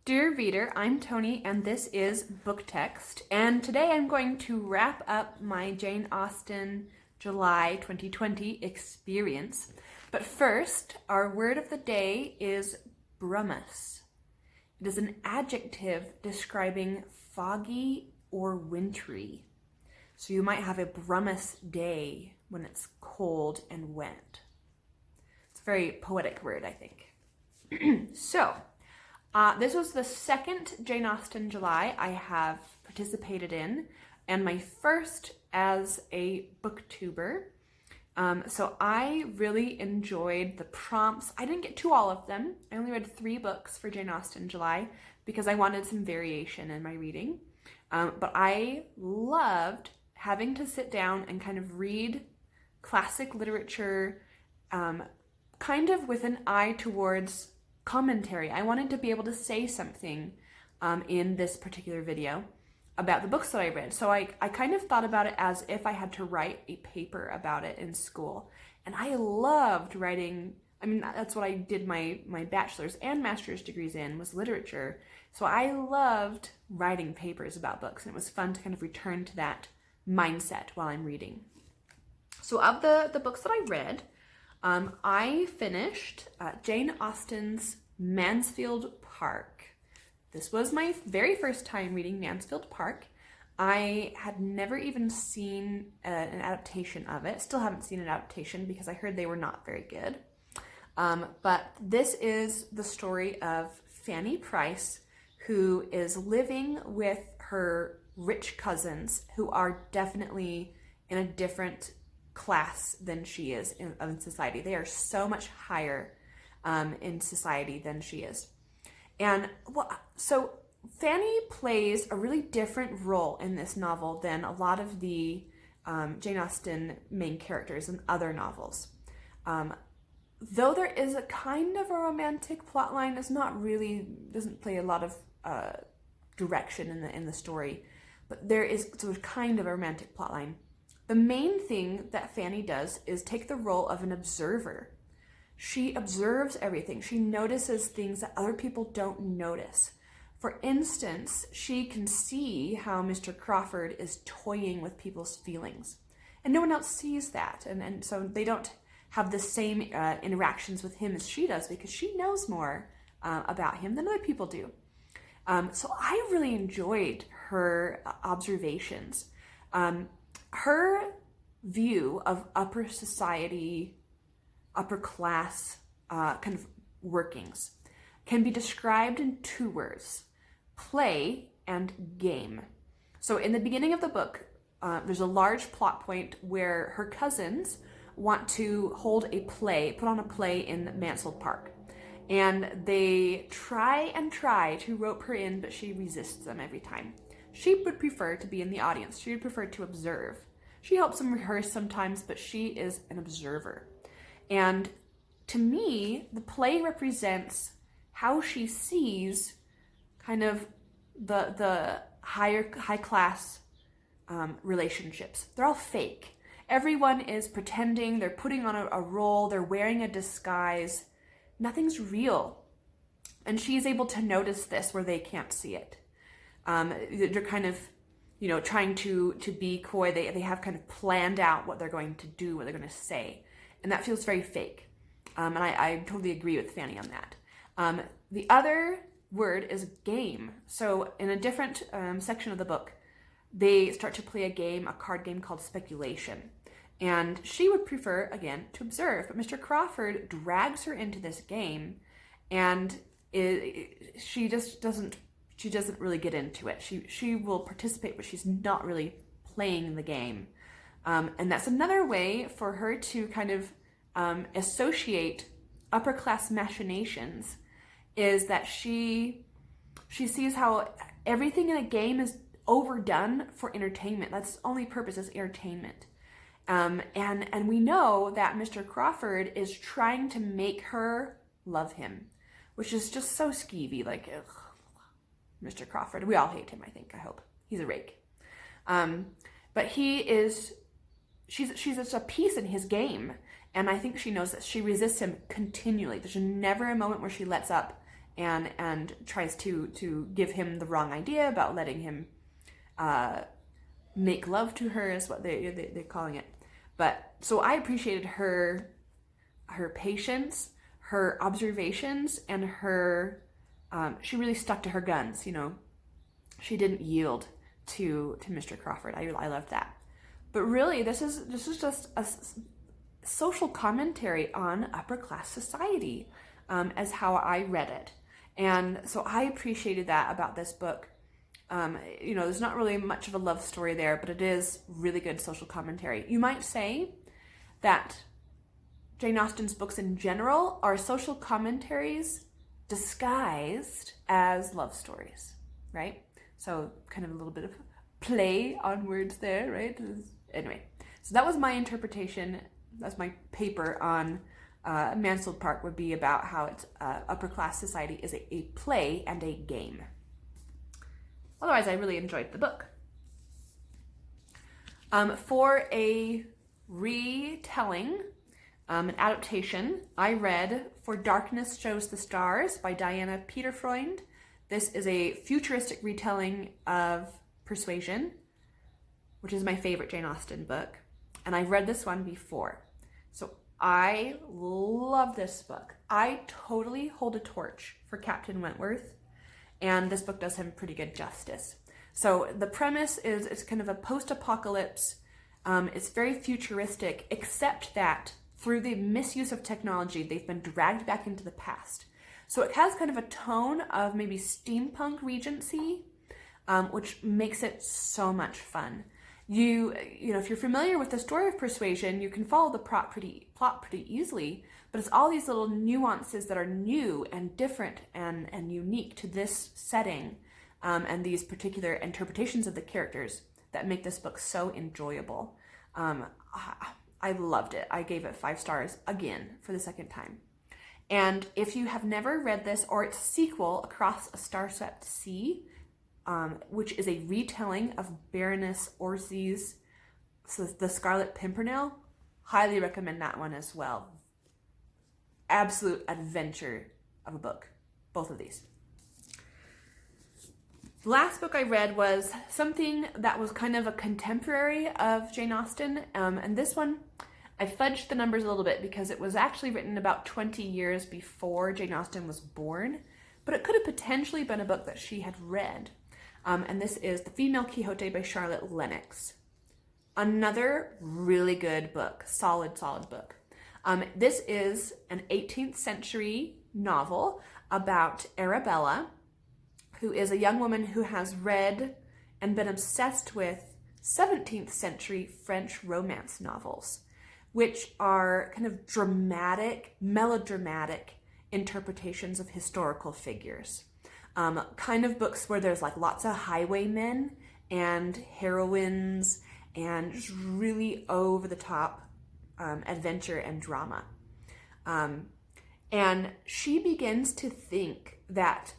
Dear reader, I'm Tony and this is Book Text, and today I'm going to wrap up my Jane Austen July 2020 experience. But first, our word of the day is brumous. It is an adjective describing foggy or wintry. So you might have a brumous day when it's cold and wet. It's a very poetic word, I think. This was the second Jane Austen July I have participated in, and my first as a booktuber. So I really enjoyed the prompts. I didn't get to all of them. I only read 3 books for Jane Austen July because I wanted some variation in my reading. But I loved having to sit down and kind of read classic literature, kind of with an eye towards commentary. I wanted to be able to say something in this particular video about the books that I read. So I kind of thought about it as if I had to write a paper about it in school. And I loved writing. I mean, that's what I did my bachelor's and master's degrees in, was literature. So I loved writing papers about books, and it was fun to kind of return to that mindset while I'm reading. So of the books that I read, I finished Jane Austen's Mansfield Park. This was my very first time reading Mansfield Park. I had never even seen an adaptation of it. Still haven't seen an adaptation because I heard they were not very good. But this is the story of Fanny Price, who is living with her rich cousins who are definitely in a different class than she is in society. They are so much higher in society than she is. And so Fanny plays a really different role in this novel than a lot of the Jane Austen main characters in other novels. Though there is a kind of a romantic plotline, doesn't play a lot of direction in the story, but there is sort of kind of a romantic plotline. The main thing that Fanny does is take the role of an observer. She observes everything. She notices things that other people don't notice. For instance, she can see how Mr. Crawford is toying with people's feelings. And no one else sees that. And so they don't have the same interactions with him as she does, because she knows more about him than other people do. So I really enjoyed her observations. Her view of upper society, upper class kind of workings can be described in 2 words: play and game. So in the beginning of the book, there's a large plot point where her cousins want to hold a play, put on a play in Mansfield Park. And they try to rope her in, but she resists them every time. She would prefer to be in the audience. She would prefer to observe. She helps them rehearse sometimes, but she is an observer. And to me, the play represents how she sees kind of the high class relationships. They're all fake. Everyone is pretending. They're putting on a role. They're wearing a disguise. Nothing's real. And she's able to notice this where they can't see it. They're kind of, trying to be coy. They have kind of planned out what they're going to do, what they're going to say. And that feels very fake. And I totally agree with Fanny on that. The other word is game. So in a different section of the book, they start to play a card game called speculation. And she would prefer, again, to observe. But Mr. Crawford drags her into this game, and she doesn't really get into it. She will participate, but she's not really playing the game. And that's another way for her to kind of associate upper class machinations, is that she sees how everything in a game is overdone for entertainment. That's the only purpose, is entertainment. And we know that Mr. Crawford is trying to make her love him, which is just so skeevy. Like, ugh, Mr. Crawford. We all hate him, I think. I hope. He's a rake. But she's just a piece in his game. And I think she knows that she resists him continually. There's never a moment where she lets up and tries to give him the wrong idea about letting him make love to her, is what they're calling it. But so I appreciated her patience, her observations, and her she really stuck to her guns. She didn't yield to Mr. Crawford. I loved that. But really, this is just a social commentary on upper class society, as how I read it. And so I appreciated that about this book. There's not really much of a love story there, but it is really good social commentary. You might say that Jane Austen's books in general are social commentaries disguised as love stories, right? So kind of a little bit of play on words there, right? Anyway, so that was my interpretation. That's my paper on Mansfield Park, would be about how it's upper class society is a play and a game. Otherwise, I really enjoyed the book. For a retelling, an adaptation, I read For Darkness Shows the Stars by Diana Peterfreund. This is a futuristic retelling of Persuasion, which is my favorite Jane Austen book. And I've read this one before. So I love this book. I totally hold a torch for Captain Wentworth, and this book does him pretty good justice. So the premise is it's kind of a post-apocalypse. It's very futuristic, except that through the misuse of technology, they've been dragged back into the past. So it has kind of a tone of maybe steampunk Regency, which makes it so much fun. If you're familiar with the story of Persuasion, you can follow the plot pretty easily, but it's all these little nuances that are new and different and unique to this setting, and these particular interpretations of the characters that make this book so enjoyable. I loved it. I gave it 5 stars again for the second time. And if you have never read this, or its sequel, Across a Star-Swept Sea, which is a retelling of Baroness Orczy's The Scarlet Pimpernel, highly recommend that one as well. Absolute adventure of a book, both of these. The last book I read was something that was kind of a contemporary of Jane Austen, and this one, I fudged the numbers a little bit because it was actually written about 20 years before Jane Austen was born, but it could have potentially been a book that she had read. And this is The Female Quixote by Charlotte Lennox. Another really good book, solid book. This is an 18th century novel about Arabella, who is a young woman who has read and been obsessed with 17th century French romance novels, which are kind of dramatic, melodramatic interpretations of historical figures. Kind of books where there's like lots of highwaymen and heroines and just really over the top adventure and drama. And she begins to think that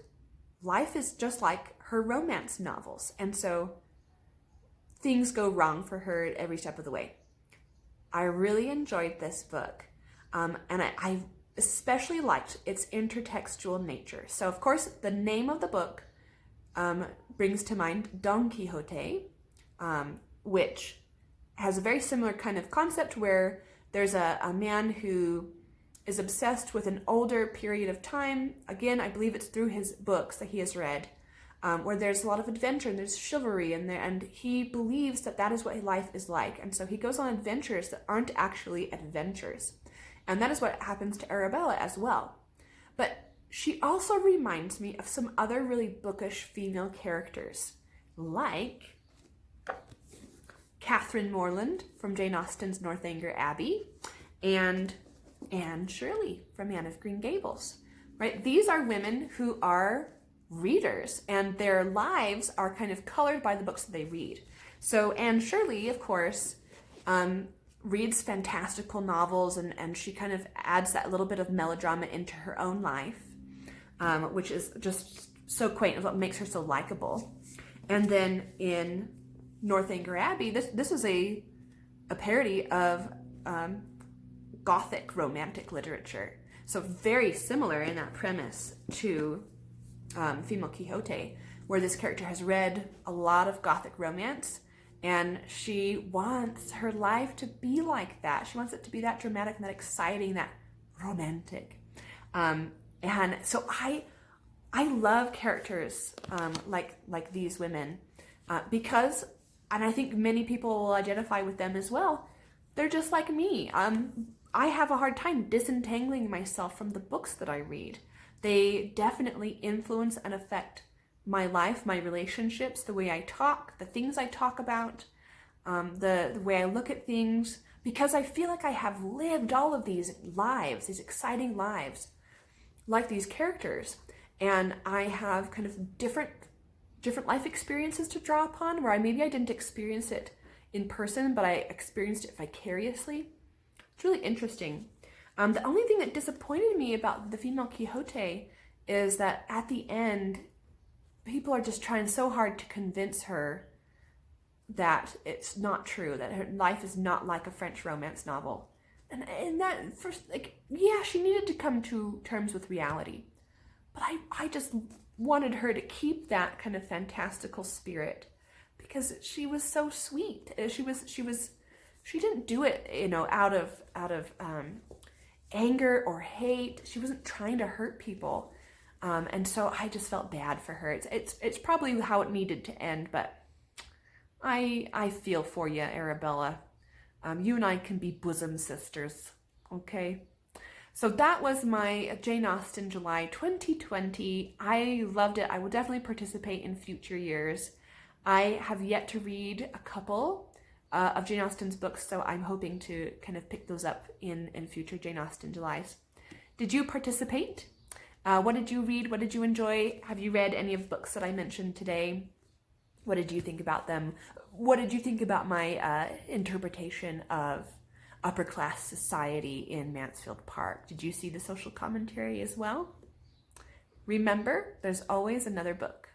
life is just like her romance novels. And so things go wrong for her at every step of the way. I really enjoyed this book. And I especially liked its intertextual nature. So, of course, the name of the book brings to mind Don Quixote, which has a very similar kind of concept where there's a man who is obsessed with an older period of time. Again, I believe it's through his books that he has read, where there's a lot of adventure and there's chivalry in there, and he believes that that is what life is like. And so he goes on adventures that aren't actually adventures. And that is what happens to Arabella as well. But she also reminds me of some other really bookish female characters, like Catherine Morland from Jane Austen's Northanger Abbey, and Anne Shirley from Anne of Green Gables, right? These are women who are readers, and their lives are kind of colored by the books that they read. So Anne Shirley, of course, reads fantastical novels, and she kind of adds that little bit of melodrama into her own life, which is just so quaint, is what makes her so likable. And then in Northanger Abbey, this is a parody of Gothic romantic literature. So very similar in that premise to Female Quixote, where this character has read a lot of Gothic romance, and she wants her life to be like that. She wants it to be that dramatic and that exciting, that romantic. And so I love characters like these women because, and I think many people will identify with them as well, they're just like me. I have a hard time disentangling myself from the books that I read. They definitely influence and affect my life, my relationships, the way I talk, the things I talk about, the way I look at things, because I feel like I have lived all of these lives, these exciting lives, like these characters. And I have kind of different life experiences to draw upon, where maybe I didn't experience it in person, but I experienced it vicariously. It's really interesting. The only thing that disappointed me about the Female Quixote is that at the end, people are just trying so hard to convince her that it's not true, that her life is not like a French romance novel. And that first, yeah, she needed to come to terms with reality. But I just wanted her to keep that kind of fantastical spirit, because she was so sweet. She didn't do it, out of anger or hate. She wasn't trying to hurt people. And so I just felt bad for her. It's probably how it needed to end, but I feel for you, Arabella. You and I can be bosom sisters, okay? So that was my Jane Austen July 2020. I loved it. I will definitely participate in future years. I have yet to read a couple of Jane Austen's books, so I'm hoping to kind of pick those up in future Jane Austen Julys. Did you participate? What did you read? What did you enjoy? Have you read any of the books that I mentioned today? What did you think about them? What did you think about my interpretation of upper class society in Mansfield Park? Did you see the social commentary as well? Remember, there's always another book.